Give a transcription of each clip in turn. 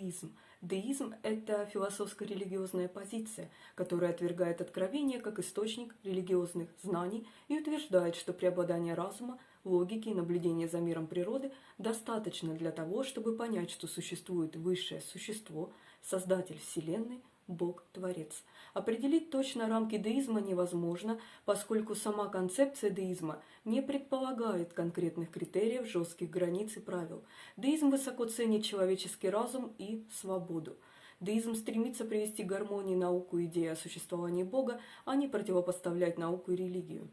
деизм? Деизм – это философско-религиозная позиция, которая отвергает откровение как источник религиозных знаний и утверждает, что преобладание разума, логики и наблюдения за миром природы достаточно для того, чтобы понять, что существует высшее существо, создатель Вселенной, Бог-творец. Определить точно рамки деизма невозможно, поскольку сама концепция деизма не предполагает конкретных критериев, жестких границ и правил. Деизм высоко ценит человеческий разум и свободу. Деизм стремится привести к гармонии науку и идею о существовании Бога, а не противопоставлять науку и религию.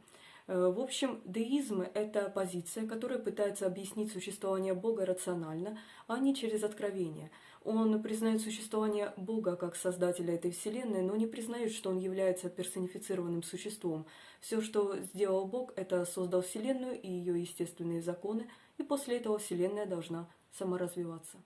В общем, деизм – это позиция, которая пытается объяснить существование Бога рационально, а не через откровение. Он признает существование Бога как создателя этой вселенной, но не признает, что он является персонифицированным существом. Все, что сделал Бог, это создал вселенную и ее естественные законы, и после этого вселенная должна саморазвиваться.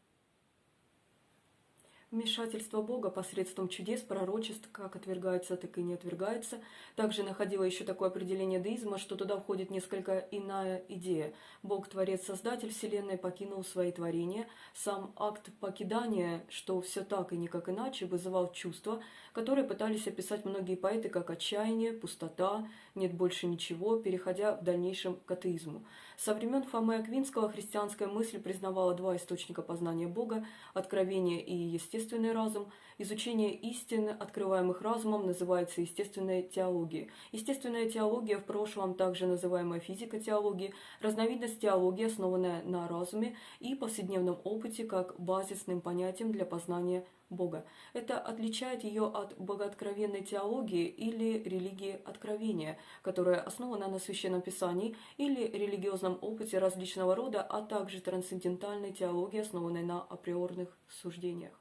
Вмешательство Бога посредством чудес, пророчеств, как отвергается, так и не отвергается. Также находила еще такое определение деизма, что туда входит несколько иная идея. Бог, Творец, Создатель Вселенной, покинул свои творения. Сам акт покидания, что все так и никак иначе, вызывал чувства, которые пытались описать многие поэты как отчаяние, пустота, нет больше ничего, переходя в дальнейшем к атеизму. Со времен Фомы Аквинского христианская мысль признавала два источника познания Бога – откровение и естественный разум. Изучение истин, открываемых разумом, называется естественной теологией. Естественная теология, в прошлом также называемая физико-теологией, разновидность теологии, основанная на разуме и повседневном опыте как базисным понятием для познания Бога. Это отличает ее от богооткровенной теологии или религии откровения, которая основана на Священном Писании или религиозном опыте различного рода, а также трансцендентальной теологии, основанной на априорных суждениях.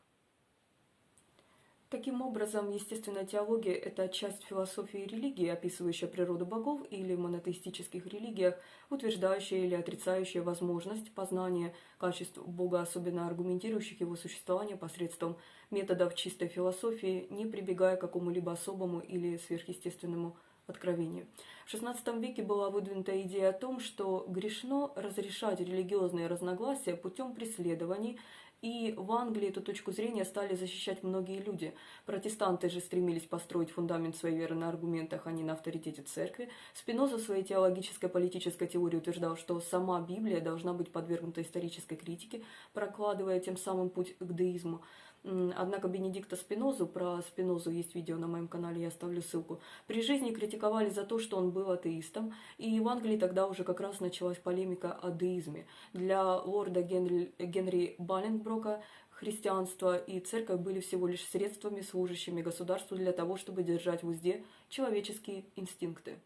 Таким образом, естественная теология – это часть философии и религии, описывающая природу богов, или в монотеистических религиях, утверждающая или отрицающая возможность познания качеств Бога, особенно аргументирующих его существование посредством методов чистой философии, не прибегая к какому-либо особому или сверхъестественному откровению. В XVI веке была выдвинута идея о том, что грешно разрешать религиозные разногласия путем преследований, и в Англии эту точку зрения стали защищать многие люди. Протестанты же стремились построить фундамент своей веры на аргументах, а не на авторитете церкви. Спиноза в своей теологической политической теории утверждал, что сама Библия должна быть подвергнута исторической критике, прокладывая тем самым путь к деизму. Однако Бенедикта Спинозу, про Спинозу есть видео на моем канале, я оставлю ссылку, при жизни критиковали за то, что он был атеистом, и в Англии тогда уже как раз началась полемика о деизме. Для лорда Генри Боlingbрока христианство и церковь были всего лишь средствами, служащими государству для того, чтобы держать в узде человеческие инстинкты.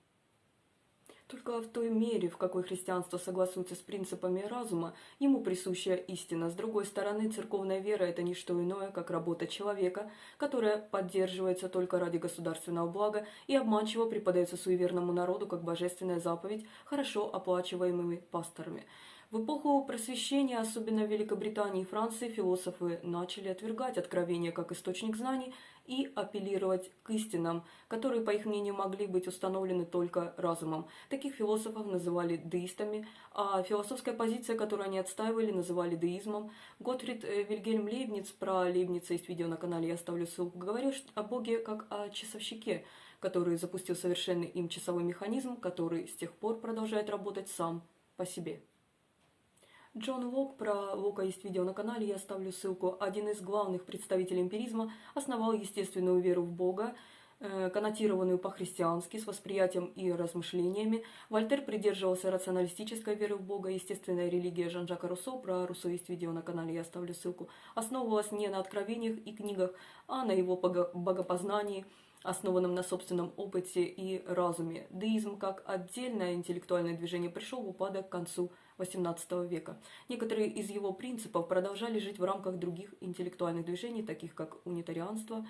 Только в той мере, в какой христианство согласуется с принципами разума, ему присуща истина. С другой стороны, церковная вера – это не что иное, как работа человека, которая поддерживается только ради государственного блага и обманчиво преподается суеверному народу как божественная заповедь, хорошо оплачиваемыми пасторами. В эпоху Просвещения, особенно в Великобритании и Франции, философы начали отвергать откровения как источник знаний и апеллировать к истинам, которые, по их мнению, могли быть установлены только разумом. Таких философов называли деистами, а философская позиция, которую они отстаивали, называли деизмом. Готфрид Вильгельм Лейбниц, про Лейбница есть видео на канале, я оставлю ссылку, говорил о Боге как о часовщике, который запустил совершенный им часовой механизм, который с тех пор продолжает работать сам по себе. Джон Лок, про Лока есть видео на канале, я оставлю ссылку. Один из главных представителей эмпиризма, основал естественную веру в Бога, коннотированную по-христиански, с восприятием и размышлениями. Вольтер придерживался рационалистической веры в Бога. Естественная религия Жан-Жака Руссо, про Руссо есть видео на канале, я оставлю ссылку, основывалась не на откровениях и книгах, а на его богопознании, основанном на собственном опыте и разуме. Деизм как отдельное интеллектуальное движение пришел в упадок к концу XVIII века. Некоторые из его принципов продолжали жить в рамках других интеллектуальных движений, таких как унитарианство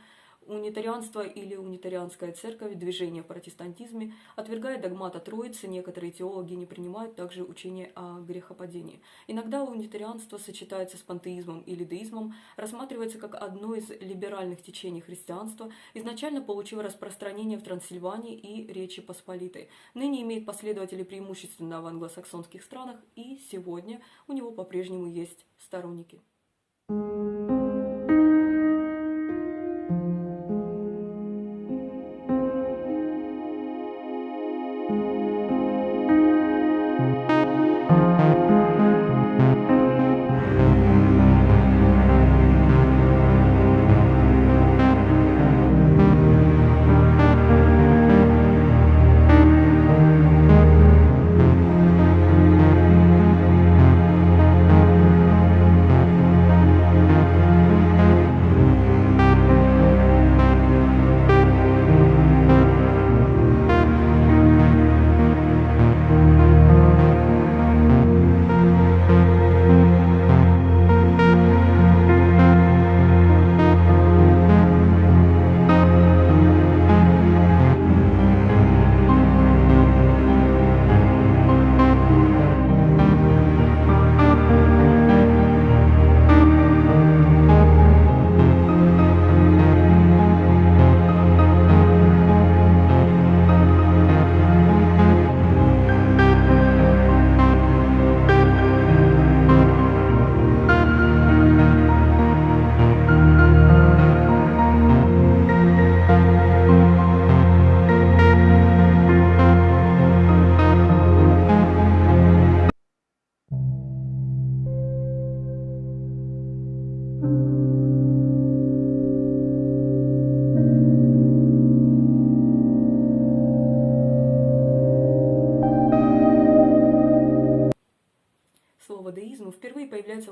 или унитарианская церковь, движение в протестантизме. Отвергая догмат о Троице, некоторые теологи не принимают также учение о грехопадении. Иногда унитарианство сочетается с пантеизмом или деизмом, рассматривается как одно из либеральных течений христианства, изначально получило распространение в Трансильвании и Речи Посполитой. Ныне имеет последователей преимущественно в англосаксонских странах, и сегодня у него по-прежнему есть сторонники.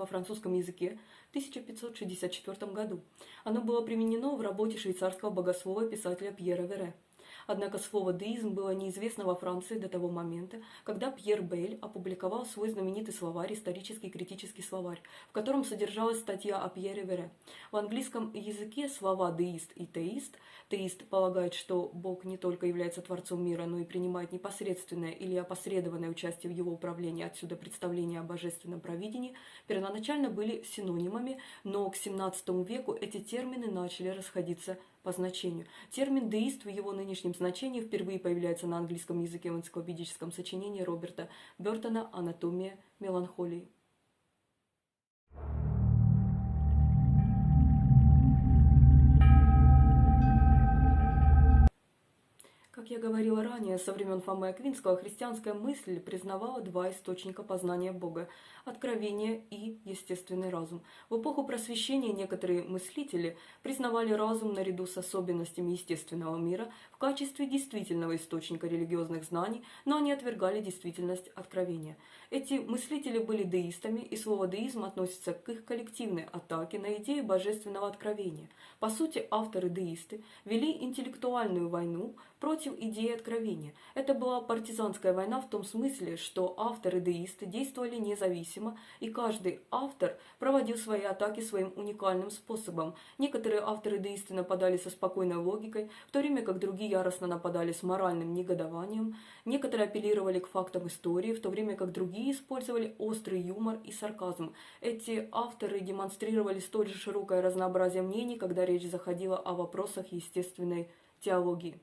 французском языке в 1564 году. Оно было применено в работе швейцарского богослова и писателя Пьера Вере. Однако слово «деизм» было неизвестно во Франции до того момента, когда Пьер Бейль опубликовал свой знаменитый словарь, исторический критический словарь, в котором содержалась статья о Пьере Вере. В английском языке слова «деист» и «теист» полагает, что Бог не только является Творцом мира, но и принимает непосредственное или опосредованное участие в его управлении, отсюда представление о божественном провидении, первоначально были синонимами, но к XVII веку эти термины начали расходиться по значению. Термин «деист» в его нынешнем значении впервые появляется на английском языке в энциклопедическом сочинении Роберта Бертона «Анатомия меланхолии». Как я говорила ранее, со времен Фомы Аквинского христианская мысль признавала два источника познания Бога – откровение и естественный разум. В эпоху просвещения некоторые мыслители признавали разум наряду с особенностями естественного мира в качестве действительного источника религиозных знаний, но они отвергали действительность откровения. Эти мыслители были деистами, и слово «деизм» относится к их коллективной атаке на идею божественного откровения. По сути, авторы-деисты вели интеллектуальную войну против идеи откровения. Это была партизанская война в том смысле, что авторы-деисты действовали независимо, и каждый автор проводил свои атаки своим уникальным способом. Некоторые авторы-деисты нападали со спокойной логикой, в то время как другие яростно нападали с моральным негодованием. Некоторые апеллировали к фактам истории, в то время как другие использовали острый юмор и сарказм. Эти авторы демонстрировали столь же широкое разнообразие мнений, когда речь заходила о вопросах естественной теологии.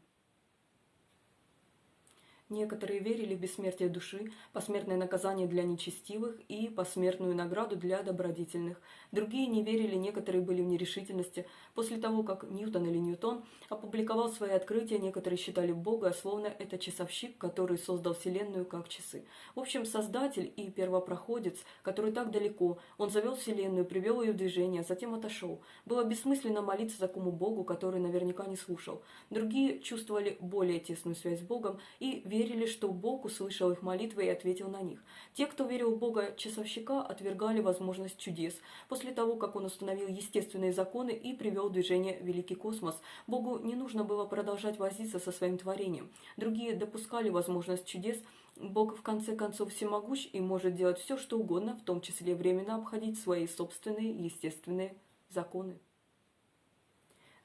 Некоторые верили в бессмертие души, посмертное наказание для нечестивых и посмертную награду для добродетельных. Другие не верили, некоторые были в нерешительности. После того, как Ньютон или Ньютон опубликовал свои открытия, некоторые считали Бога, словно это часовщик, который создал Вселенную как часы. В общем, Создатель и первопроходец, который так далеко, он завел Вселенную, привел ее в движение, а затем отошел. Было бессмысленно молиться такому Богу, который наверняка не слушал. Другие чувствовали более тесную связь с Богом и верили, что Бог услышал их молитвы и ответил на них. Те, кто верил в Бога-часовщика, отвергали возможность чудес. После того, как он установил естественные законы и привел в движение великий космос, Богу не нужно было продолжать возиться со своим творением. Другие допускали возможность чудес. Бог в конце концов всемогущ и может делать все, что угодно, в том числе временно обходить свои собственные естественные законы.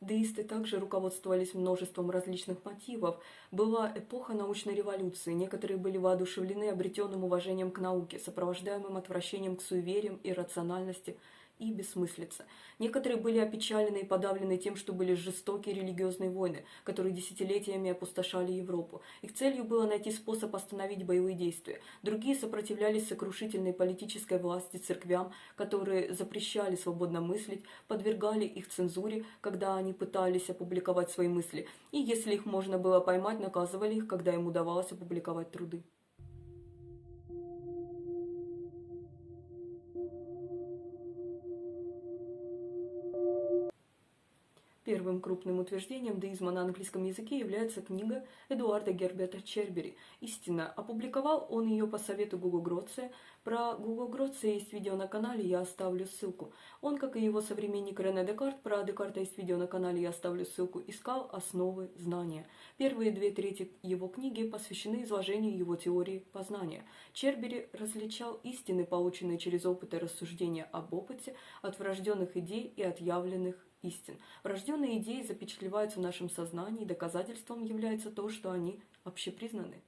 Деисты также руководствовались множеством различных мотивов. Была эпоха научной революции, некоторые были воодушевлены обретенным уважением к науке, сопровождаемым отвращением к суевериям, иррациональности и бессмыслице. Некоторые были опечалены и подавлены тем, что были жестокие религиозные войны, которые десятилетиями опустошали Европу. Их целью было найти способ остановить боевые действия. Другие сопротивлялись сокрушительной политической власти церквям, которые запрещали свободно мыслить, подвергали их цензуре, когда они пытались опубликовать свои мысли, и если их можно было поймать, наказывали их, когда им удавалось опубликовать труды. Первым крупным утверждением деизма на английском языке является книга Эдуарда Герберта Чербери «Истина». Опубликовал он ее по совету Гуго Гроция. Про Гуго Гроция есть видео на канале, я оставлю ссылку. Он, как и его современник Рене Декарт, про Декарта есть видео на канале, я оставлю ссылку, искал основы знания. Первые 2/3 его книги посвящены изложению его теории познания. Чербери различал истины, полученные через опыт и рассуждения об опыте, от врожденных идей и от явленных истин. Врожденные идеи запечатлеваются в нашем сознании, и доказательством является то, что они общепризнаны.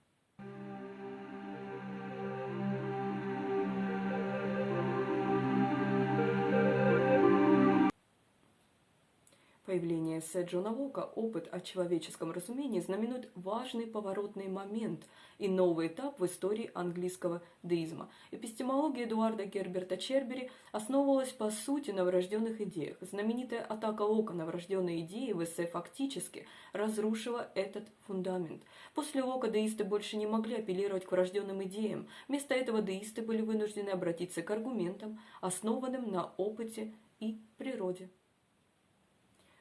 Появление эссе Джона Лока «Опыт о человеческом разумении» знаменует важный поворотный момент и новый этап в истории английского деизма. Эпистемология Эдуарда Герберта Чербери основывалась по сути на врожденных идеях. Знаменитая атака Лока на врожденные идеи в эссе фактически разрушила этот фундамент. После Лока деисты больше не могли апеллировать к врожденным идеям. Вместо этого деисты были вынуждены обратиться к аргументам, основанным на опыте и природе.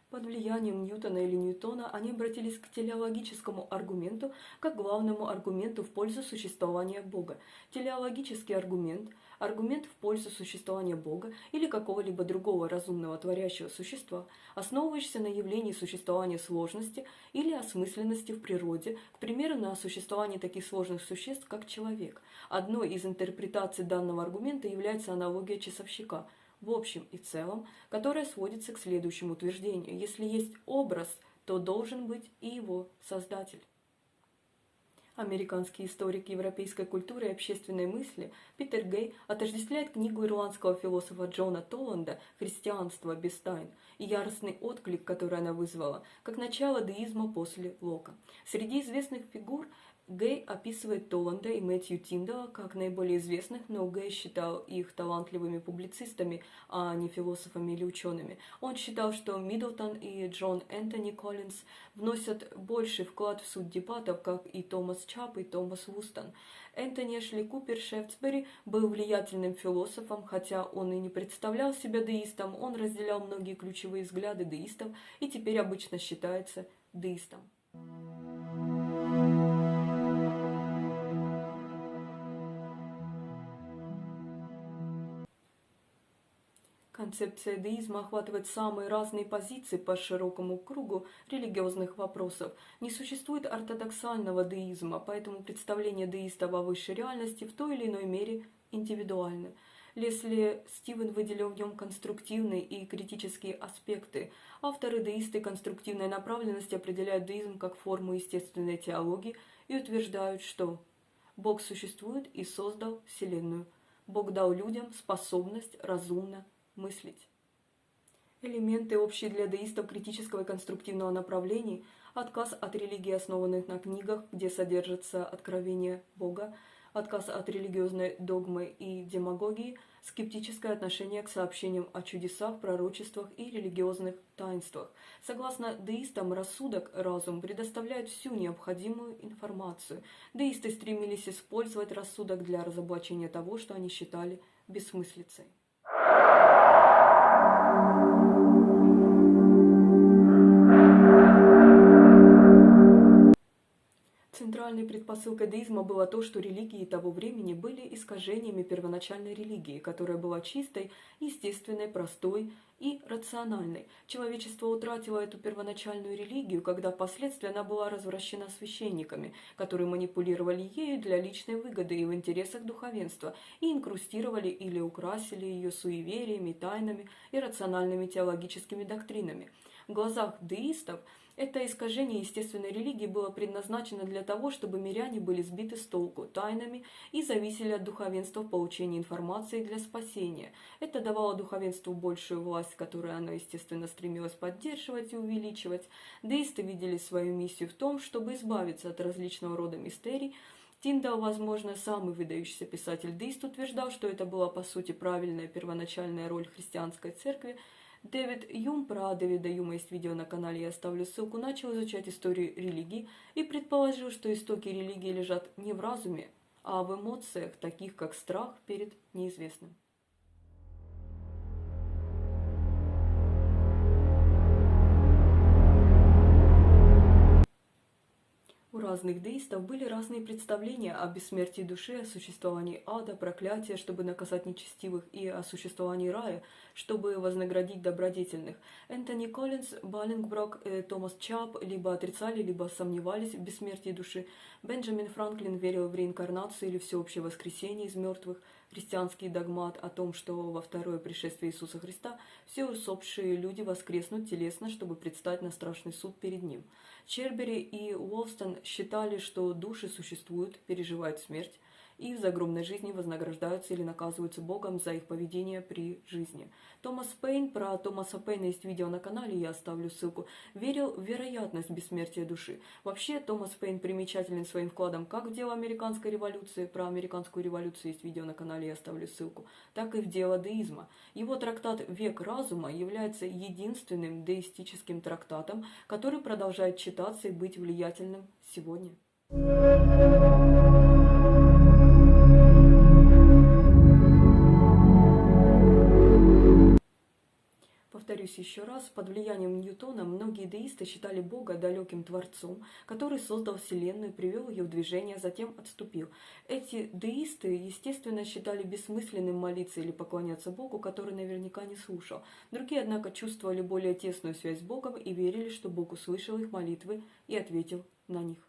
Под влиянием Ньютона или Ньютона они обратились к телеологическому аргументу как главному аргументу в пользу существования Бога. Телеологический аргумент аргумент в пользу существования Бога или какого-либо другого разумного творящего существа, основывающийся на явлении существования сложности или осмысленности в природе, к примеру, на существовании таких сложных существ, как человек. Одной из интерпретаций данного аргумента является аналогия часовщика, в общем и целом, которая сводится к следующему утверждению: если есть образ, то должен быть и его создатель. Американский историк европейской культуры и общественной мысли Питер Гей отождествляет книгу ирландского философа Джона Толланда «Христианство без тайн» и яростный отклик, который она вызвала, как начало деизма после Лока. Среди известных фигур Гей описывает Толланда и Мэтью Тиндала как наиболее известных, но Гей считал их талантливыми публицистами, а не философами или учеными. Он считал, что Миддлтон и Джон Энтони Коллинз вносят больший вклад в суть дебатов, как и Томас Чап и Томас Вустон. Энтони Эшли Купер Шефтсбери был влиятельным философом, хотя он и не представлял себя деистом, он разделял многие ключевые взгляды деистов и теперь обычно считается деистом. Концепция деизма охватывает самые разные позиции по широкому кругу религиозных вопросов. Не существует ортодоксального деизма, поэтому представление деистов о высшей реальности в той или иной мере индивидуальны. Лесли Стивен выделил в нем конструктивные и критические аспекты. Авторы-деисты конструктивной направленности определяют деизм как форму естественной теологии и утверждают, что Бог существует и создал Вселенную. Бог дал людям способность разумно мыслить. Элементы, общие для деистов критического и конструктивного направлений: отказ от религии, основанных на книгах, где содержится откровение Бога, отказ от религиозной догмы и демагогии, скептическое отношение к сообщениям о чудесах, пророчествах и религиозных таинствах. Согласно деистам, рассудок, разум предоставляет всю необходимую информацию. Деисты стремились использовать рассудок для разоблачения того, что они считали бессмыслицей. Центральной предпосылкой деизма было то, что религии того времени были искажениями первоначальной религии, которая была чистой, естественной, простой и рациональной. Человечество утратило эту первоначальную религию, когда впоследствии она была развращена священниками, которые манипулировали ею для личной выгоды и в интересах духовенства, и инкрустировали или украсили ее суевериями, тайнами и рациональными теологическими доктринами. В глазах деистов это искажение естественной религии было предназначено для того, чтобы миряне были сбиты с толку тайнами и зависели от духовенства в получении информации для спасения. Это давало духовенству большую власть, которую оно, естественно, стремилось поддерживать и увеличивать. Деисты видели свою миссию в том, чтобы избавиться от различного рода мистерий. Тиндал, возможно, самый выдающийся писатель-деист, утверждал, что это была по сути правильная первоначальная роль христианской церкви. Дэвид Юм, про Дэвида Юма есть видео на канале, я оставлю ссылку, начал изучать историю религии и предположил, что истоки религии лежат не в разуме, а в эмоциях, таких как страх перед неизвестным. У разных деистов были разные представления о бессмертии души, о существовании ада, проклятия, чтобы наказать нечестивых, и о существовании рая, чтобы вознаградить добродетельных. Энтони Коллинз, Баллингброк, Томас Чап либо отрицали, либо сомневались в бессмертии души. Бенджамин Франклин верил в реинкарнацию или всеобщее воскресение из мертвых. Христианский догмат о том, что во второе пришествие Иисуса Христа все усопшие люди воскреснут телесно, чтобы предстать на страшный суд перед Ним. Чербери и Уолстон считали, что души существуют, переживают смерть и в загробной жизни вознаграждаются или наказываются Богом за их поведение при жизни. Томас Пейн, про Томаса Пейна есть видео на канале, я оставлю ссылку, верил в вероятность бессмертия души. Вообще, Томас Пейн примечателен своим вкладом как в дело американской революции, про американскую революцию есть видео на канале, я оставлю ссылку, так и в дело деизма. Его трактат «Век разума» является единственным деистическим трактатом, который продолжает читаться и быть влиятельным сегодня. Повторюсь еще раз, под влиянием Ньютона многие деисты считали Бога далеким Творцом, который создал Вселенную, привел ее в движение, а затем отступил. Эти деисты, естественно, считали бессмысленным молиться или поклоняться Богу, который наверняка не слушал. Другие, однако, чувствовали более тесную связь с Богом и верили, что Бог услышал их молитвы и ответил на них.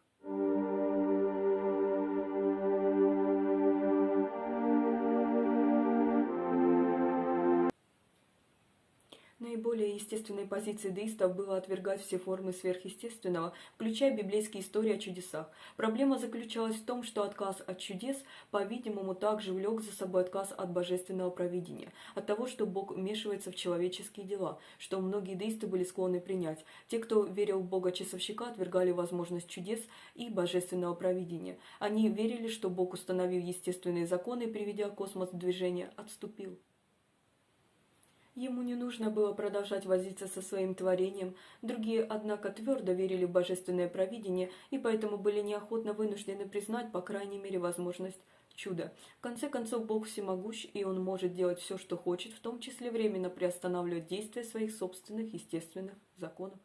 Наиболее естественной позицией деистов было отвергать все формы сверхъестественного, включая библейские истории о чудесах. Проблема заключалась в том, что отказ от чудес, по-видимому, также влек за собой отказ от божественного провидения, от того, что Бог вмешивается в человеческие дела, что многие деисты были склонны принять. Те, кто верил в Бога-часовщика, отвергали возможность чудес и божественного провидения. Они верили, что Бог, установив естественные законы, приведя космос в движение, отступил. Ему не нужно было продолжать возиться со своим творением. Другие, однако, твердо верили в божественное провидение и поэтому были неохотно вынуждены признать, по крайней мере, возможность чуда. В конце концов, Бог всемогущ, и Он может делать все, что хочет, в том числе временно приостанавливать действия своих собственных естественных законов.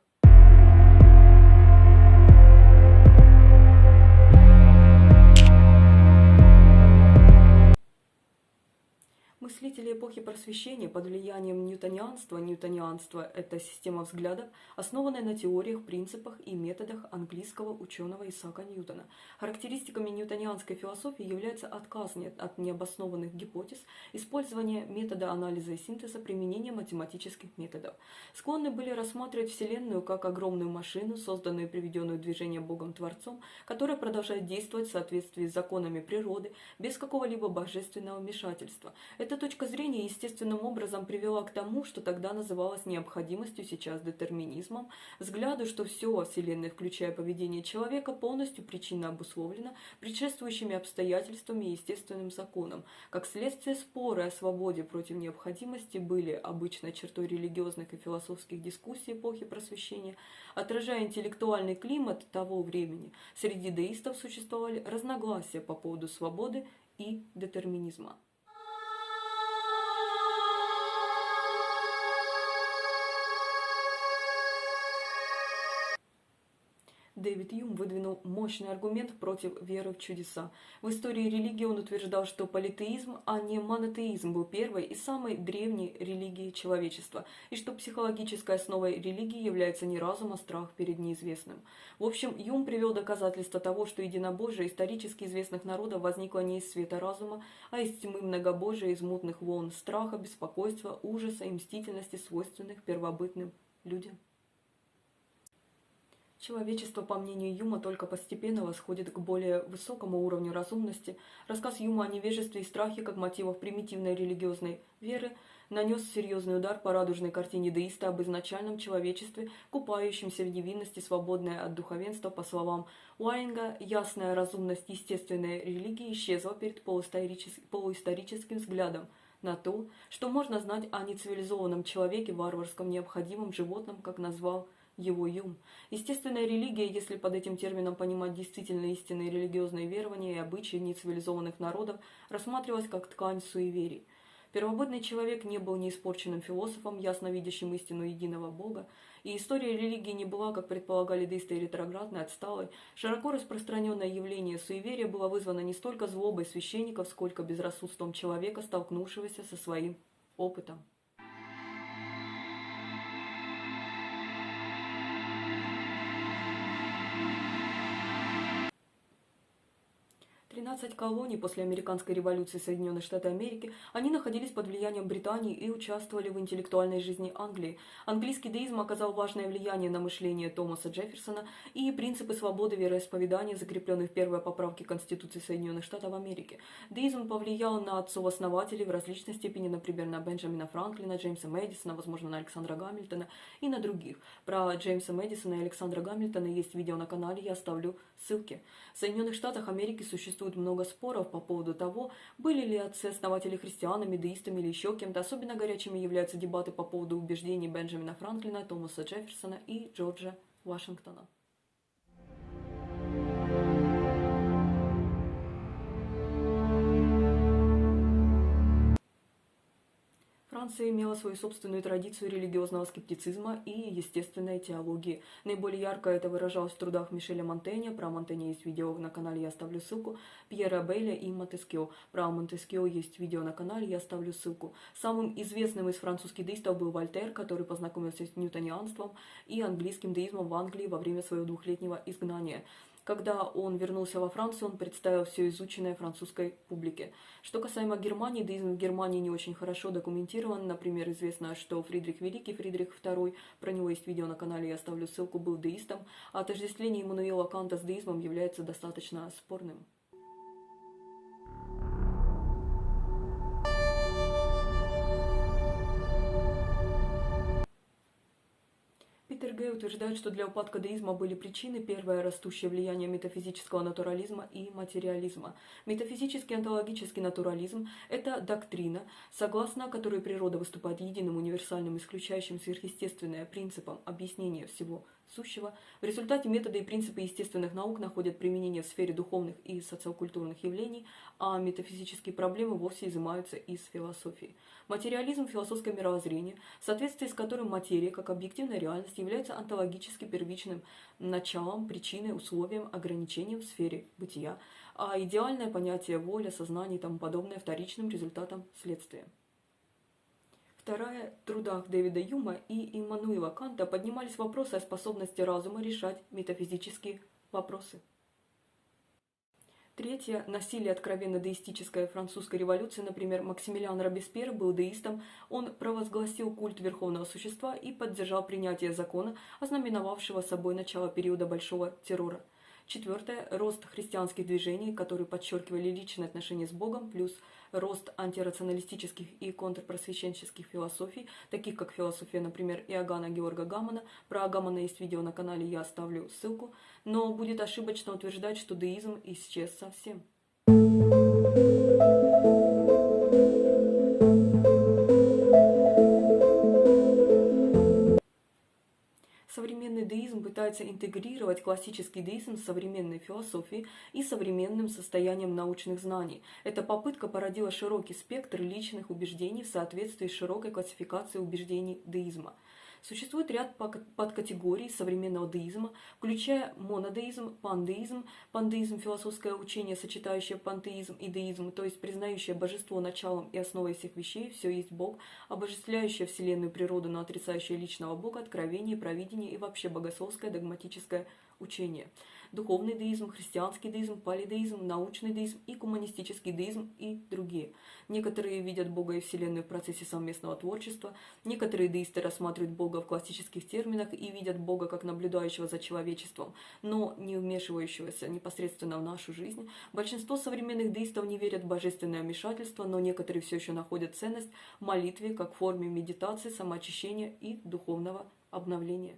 Мыслители эпохи Просвещения под влиянием ньютонианство – это система взглядов, основанная на теориях, принципах и методах английского ученого Исаака Ньютона. Характеристиками ньютонианской философии является отказ от необоснованных гипотез, использование метода анализа и синтеза, применение математических методов. Склонны были рассматривать Вселенную как огромную машину, созданную и приведенную в движение Богом-творцом, которая продолжает действовать в соответствии с законами природы, без какого-либо божественного вмешательства. Эта точка зрения естественным образом привела к тому, что тогда называлось необходимостью, сейчас детерминизмом, взгляду, что все во Вселенной, включая поведение человека, полностью причинно обусловлено предшествующими обстоятельствами и естественным законом. Как следствие, споры о свободе против необходимости были обычной чертой религиозных и философских дискуссий эпохи Просвещения. Отражая интеллектуальный климат того времени, среди деистов существовали разногласия по поводу свободы и детерминизма. Дэвид Юм выдвинул мощный аргумент против веры в чудеса. В истории религии он утверждал, что политеизм, а не монотеизм был первой и самой древней религией человечества, и что психологической основой религии является не разум, а страх перед неизвестным. В общем, Юм привел доказательства того, что единобожие исторически известных народов возникло не из света разума, а из тьмы многобожия, из мутных волн страха, беспокойства, ужаса и мстительности, свойственных первобытным людям. Человечество, по мнению Юма, только постепенно восходит к более высокому уровню разумности. Рассказ Юма о невежестве и страхе как мотивах примитивной религиозной веры нанес серьезный удар по радужной картине деиста об изначальном человечестве, купающемся в невинности, свободное от духовенства. По словам Уайнга, ясная разумность естественной религии исчезла перед полуисторическим взглядом на то, что можно знать о нецивилизованном человеке, варварском, необходимом животном, как назвал его Юм. Естественная религия, если под этим термином понимать действительно истинные религиозные верования и обычаи нецивилизованных народов, рассматривалась как ткань суеверий. Первобытный человек не был неиспорченным философом, ясно видящим истину единого Бога, и история религии не была, как предполагали деисты, ретроградной, отсталой. Широко распространенное явление суеверия было вызвано не столько злобой священников, сколько безрассудством человека, столкнувшегося со своим опытом. 13 колоний после американской революции Соединенных Штатов Америки, они находились под влиянием Британии и участвовали в интеллектуальной жизни Англии. Английский деизм оказал важное влияние на мышление Томаса Джефферсона и принципы свободы вероисповедания, закрепленные в первой поправке Конституции Соединенных Штатов Америки. Деизм повлиял на отцов-основателей в различной степени, например, на Бенджамина Франклина, Джеймса Мэдисона, возможно, на Александра Гамильтона и на других. Про Джеймса Мэдисона и Александра Гамильтона есть видео на канале, я оставлю ссылки. В Соединенных Штатах Америки существует много споров по поводу того, были ли отцы-основатели христианами, деистами или еще кем-то. Особенно горячими являются дебаты по поводу убеждений Бенджамина Франклина, Томаса Джефферсона и Джорджа Вашингтона. Франция имела свою собственную традицию религиозного скептицизма и естественной теологии. Наиболее ярко это выражалось в трудах Мишеля Монтенья, про Монтенья есть видео на канале, я оставлю ссылку, Пьера Бейля и Монтескио. Про Монтескио есть видео на канале, я оставлю ссылку. Самым известным из французских деистов был Вольтер, который познакомился с ньютонианством и английским деизмом в Англии во время своего 2-летнего изгнания. Когда он вернулся во Францию, он представил все изученное французской публике. Что касаемо Германии, деизм в Германии не очень хорошо документирован. Например, известно, что Фридрих Великий, Фридрих II, про него есть видео на канале, я оставлю ссылку, был деистом, а отождествление Иммануила Канта с деизмом является достаточно спорным. Питер Гей утверждает, что для упадка деизма были причины: первое – растущее влияние метафизического натурализма и материализма. Метафизический онтологический натурализм – это доктрина, согласно которой природа выступает единым, универсальным, исключающим сверхъестественное принципом объяснения всего сущего. В результате методы и принципы естественных наук находят применение в сфере духовных и социокультурных явлений, а метафизические проблемы вовсе изымаются из философии. Материализм – философское мировоззрение, в соответствии с которым материя, как объективная реальность, является онтологически первичным началом, причиной, условием, ограничением в сфере бытия, а идеальное понятие воля, сознание и тому подобное вторичным результатом следствия. Вторая, в трудах Дэвида Юма и Иммануила Канта поднимались вопросы о способности разума решать метафизические вопросы. Третье. Насилие откровенно деистической французской революции. Например, Максимилиан Робеспьер был деистом, он провозгласил культ верховного существа и поддержал принятие закона, ознаменовавшего собой начало периода Большого террора. Четвертое. Рост христианских движений, которые подчеркивали личные отношения с Богом, плюс рост антирационалистических и контрпросвещенческих философий, таких как философия, например, Иоганна Георга Гаммана. Про Гаммана есть видео на канале, я оставлю ссылку. Но будет ошибочно утверждать, что деизм исчез совсем. Современный деизм пытается интегрировать классический деизм с современной философией и современным состоянием научных знаний. Эта попытка породила широкий спектр личных убеждений в соответствии с широкой классификацией убеждений деизма. Существует ряд подкатегорий современного деизма, включая монодеизм, пандеизм, пандеизм – философское учение, сочетающее пантеизм и деизм, то есть признающее божество началом и основой всех вещей, все есть Бог, обожествляющее вселенную природу, но отрицающее личного Бога, откровение, провидение и вообще богословское догматическое учение. Духовный деизм, христианский деизм, палидеизм, научный деизм и гуманистический деизм и другие. Некоторые видят Бога и Вселенную в процессе совместного творчества, некоторые деисты рассматривают Бога в классических терминах и видят Бога как наблюдающего за человечеством, но не вмешивающегося непосредственно в нашу жизнь. Большинство современных деистов не верят в божественное вмешательство, но некоторые все еще находят ценность в молитве как форме медитации, самоочищения и духовного обновления.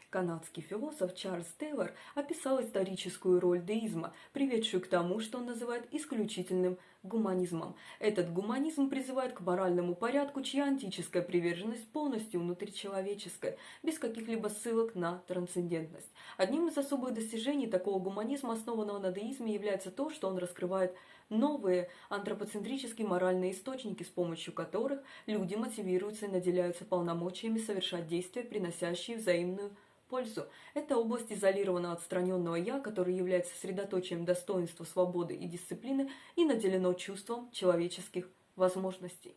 Канадский философ Чарльз Тейлор описал историческую роль деизма, приведшую к тому, что он называет исключительным гуманизмом. Этот гуманизм призывает к моральному порядку, чья антическая приверженность полностью внутричеловеческая, без каких-либо ссылок на трансцендентность. Одним из особых достижений такого гуманизма, основанного на деизме, является то, что он раскрывает новые антропоцентрические моральные источники, с помощью которых люди мотивируются и наделяются полномочиями совершать действия, приносящие взаимную пользу. Это область изолированного отстраненного «я», которое является средоточием достоинства, свободы и дисциплины и наделено чувством человеческих возможностей.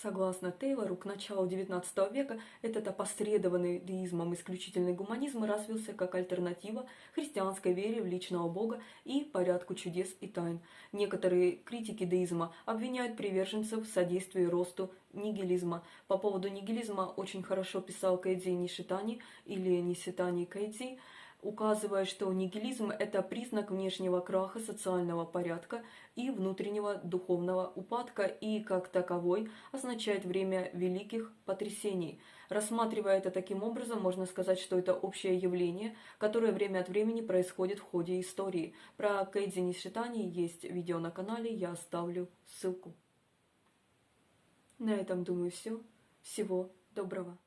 Согласно Тейлору, к началу XIX века этот опосредованный деизмом исключительный гуманизм развился как альтернатива христианской вере в личного Бога и порядку чудес и тайн. Некоторые критики деизма обвиняют приверженцев в содействии росту нигилизма. По поводу нигилизма очень хорошо писал Кэйдзи Нишитани или Ниситани Кэйдзи, указывая, что нигилизм – это признак внешнего краха социального порядка и внутреннего духовного упадка, и как таковой означает время великих потрясений. Рассматривая это таким образом, можно сказать, что это общее явление, которое время от времени происходит в ходе истории. Про Кэйдзи Нишитани есть видео на канале, я оставлю ссылку. На этом, думаю, все. Всего доброго.